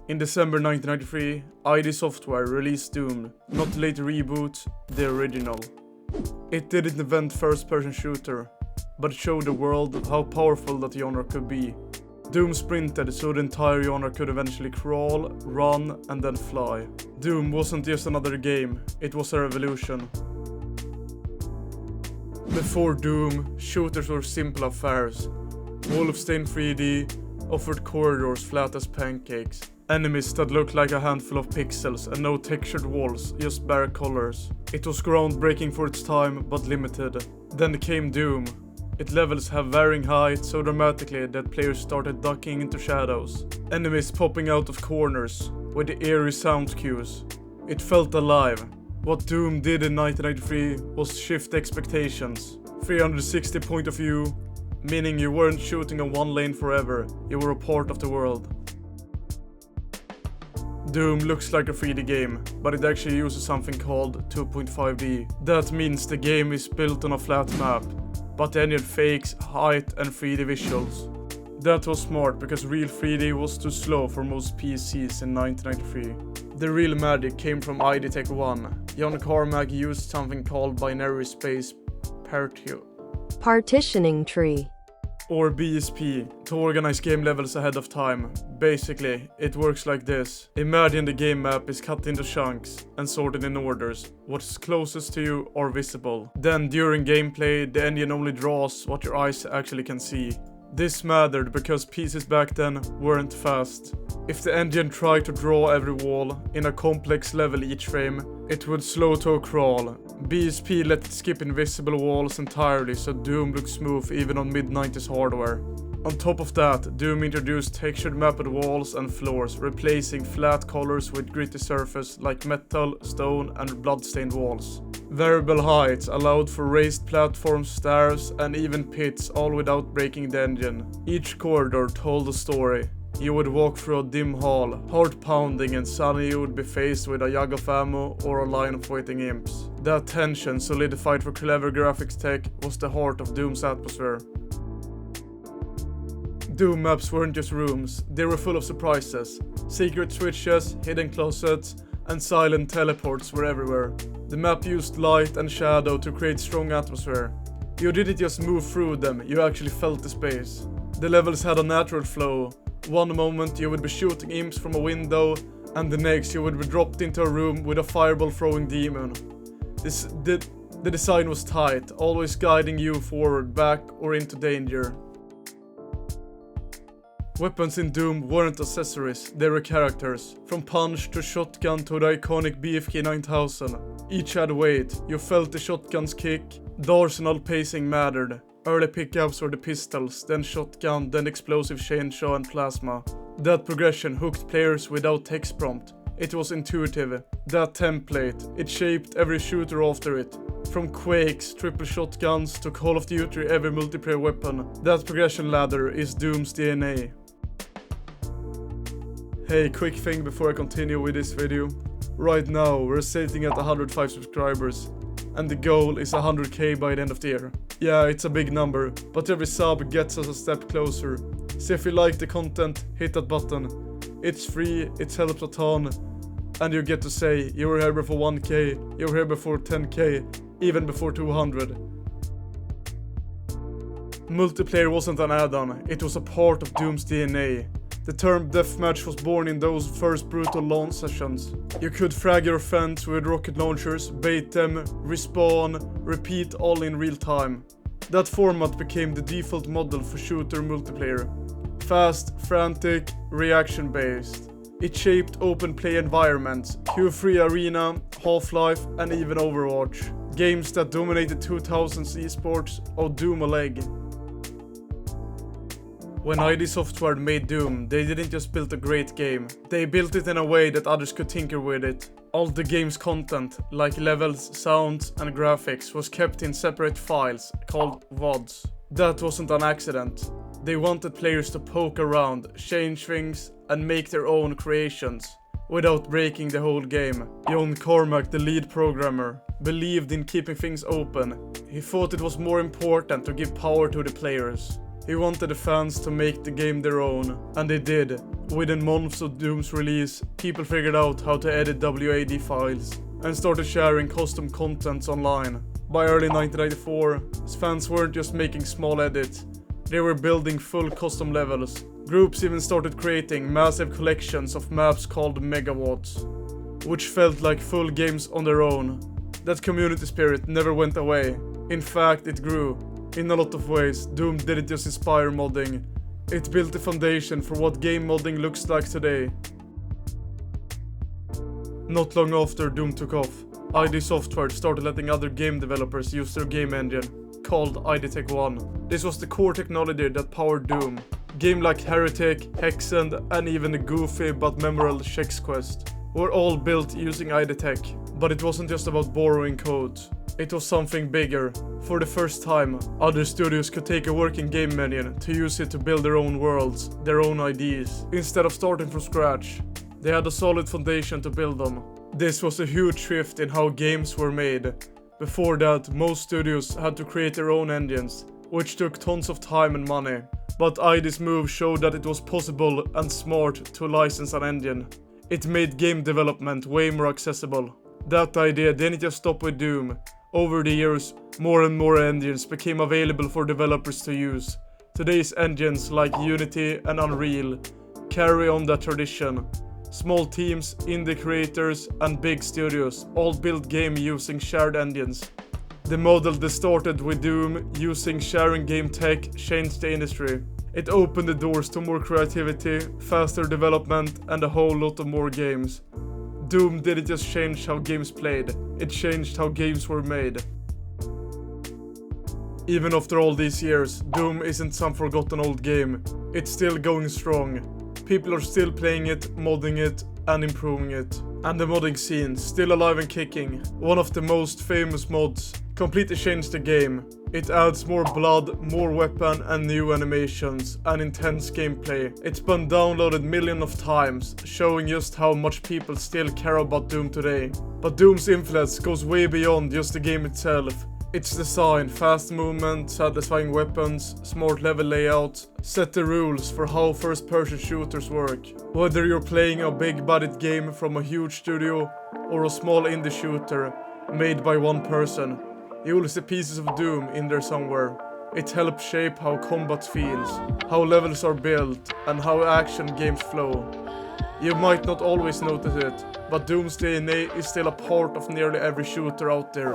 In December 1993, ID Software released Doom, not the later reboot, the original. It didn't invent first-person shooter, but showed the world how powerful that genre could be. Doom sprinted so the entire genre could eventually crawl, run, and then fly. Doom wasn't just another game, it was a revolution. Before Doom, shooters were simple affairs. Wolfenstein 3D offered corridors flat as pancakes, enemies that looked like a handful of pixels and no textured walls, just bare colors. It was groundbreaking for its time, but limited. Then came Doom. Its levels have varying heights so dramatically that players started ducking into shadows. Enemies popping out of corners, with the eerie sound cues. It felt alive. What Doom did in 1993 was shift expectations. 360 point of view, meaning you weren't shooting on one lane forever, you were a part of the world. Doom looks like a 3D game, but it actually uses something called 2.5D. That means the game is built on a flat map, but the engine fakes height and 3D visuals. That was smart because real 3D was too slow for most PCs in 1993. The real magic came from ID Tech 1. John Carmack used something called binary space partitioning tree, or BSP, to organize game levels ahead of time. Basically, it works like this. Imagine the game map is cut into chunks and sorted in orders. What's closest to you are visible. Then during gameplay, the engine only draws what your eyes actually can see. This mattered because PCs back then weren't fast. If the engine tried to draw every wall in a complex level each frame, it would slow to a crawl. BSP let it skip invisible walls entirely so Doom looked smooth even on mid-90s hardware. On top of that, Doom introduced textured mapped walls and floors, replacing flat colors with gritty surface like metal, stone, and bloodstained walls. Variable heights allowed for raised platforms, stairs, and even pits, all without breaking the engine. Each corridor told a story. You would walk through a dim hall, heart pounding, and suddenly you would be faced with a jug of ammo or a line of waiting imps. That tension, solidified for clever graphics tech, was the heart of Doom's atmosphere. Doom maps weren't just rooms, they were full of surprises. Secret switches, hidden closets, and silent teleports were everywhere. The map used light and shadow to create strong atmosphere. You didn't just move through them, you actually felt the space. The levels had a natural flow. One moment you would be shooting imps from a window, and the next you would be dropped into a room with a fireball throwing demon. The design was tight, always guiding you forward, back, or into danger. Weapons in Doom weren't accessories, they were characters. From punch to shotgun to the iconic BFK 9000. Each had weight, you felt the shotgun's kick, the arsenal pacing mattered. Early pickups were the pistols, then shotgun, then explosive chainsaw and plasma. That progression hooked players without text prompt. It was intuitive. That template, it shaped every shooter after it. From Quakes, triple shotguns to Call of Duty every multiplayer weapon. That progression ladder is Doom's DNA. Hey, quick thing before I continue with this video. Right now, we're sitting at 105 subscribers, and the goal is 100k by the end of the year. Yeah, it's a big number, but every sub gets us a step closer. So if you like the content, hit that button. It's free, it helps a ton, and you get to say, you were here before 1k, you were here before 10k, even before 200. Multiplayer wasn't an add-on, it was a part of Doom's DNA. The term deathmatch was born in those first brutal launch sessions. You could frag your friends with rocket launchers, bait them, respawn, repeat all in real time. That format became the default model for shooter multiplayer. Fast, frantic, reaction-based. It shaped open play environments, Q3 Arena, Half-Life, and even Overwatch. Games that dominated 2000s esports owed Doom a leg. When ID Software made Doom, they didn't just build a great game, they built it in a way that others could tinker with it. All the game's content, like levels, sounds, and graphics, was kept in separate files, called VODs. That wasn't an accident. They wanted players to poke around, change things, and make their own creations, without breaking the whole game. John Carmack, the lead programmer, believed in keeping things open. He thought it was more important to give power to the players. He wanted the fans to make the game their own, and they did. Within months of Doom's release, people figured out how to edit WAD files and started sharing custom contents online. By early 1994, fans weren't just making small edits, they were building full custom levels. Groups even started creating massive collections of maps called megawatts, which felt like full games on their own. That community spirit never went away. In fact, it grew. In a lot of ways, Doom didn't just inspire modding, it built the foundation for what game modding looks like today. Not long after Doom took off, ID Software started letting other game developers use their game engine, called ID Tech 1. This was the core technology that powered Doom. Games like Heretic, Hexen, and even the goofy but memorable Chex Quest were all built using ID Tech. But it wasn't just about borrowing code. It was something bigger. For the first time, other studios could take a working game engine to use it to build their own worlds, their own ideas. Instead of starting from scratch, they had a solid foundation to build on. This was a huge shift in how games were made. Before that, most studios had to create their own engines, which took tons of time and money. But ID's move showed that it was possible and smart to license an engine. It made game development way more accessible. That idea didn't just stop with Doom. Over the years, more and more engines became available for developers to use. Today's engines like Unity and Unreal carry on that tradition. Small teams, indie creators, and big studios all build games using shared engines. The model that started with Doom using sharing game tech changed the industry. It opened the doors to more creativity, faster development, and a whole lot of more games. Doom didn't just change how games played, it changed how games were made. Even after all these years, Doom isn't some forgotten old game. It's still going strong. People are still playing it, modding it, and improving it. And the modding scene, still alive and kicking. One of the most famous mods, completely changed the game. It adds more blood, more weapon and new animations, and intense gameplay. It's been downloaded millions of times, showing just how much people still care about Doom today. But Doom's influence goes way beyond just the game itself. Its design, fast movement, satisfying weapons, smart level layout, set the rules for how first-person shooters work. Whether you're playing a big-budget game from a huge studio or a small indie shooter made by one person, you will see pieces of Doom in there somewhere. It helps shape how combat feels, how levels are built, and how action games flow. You might not always notice it, but Doom's DNA is still a part of nearly every shooter out there.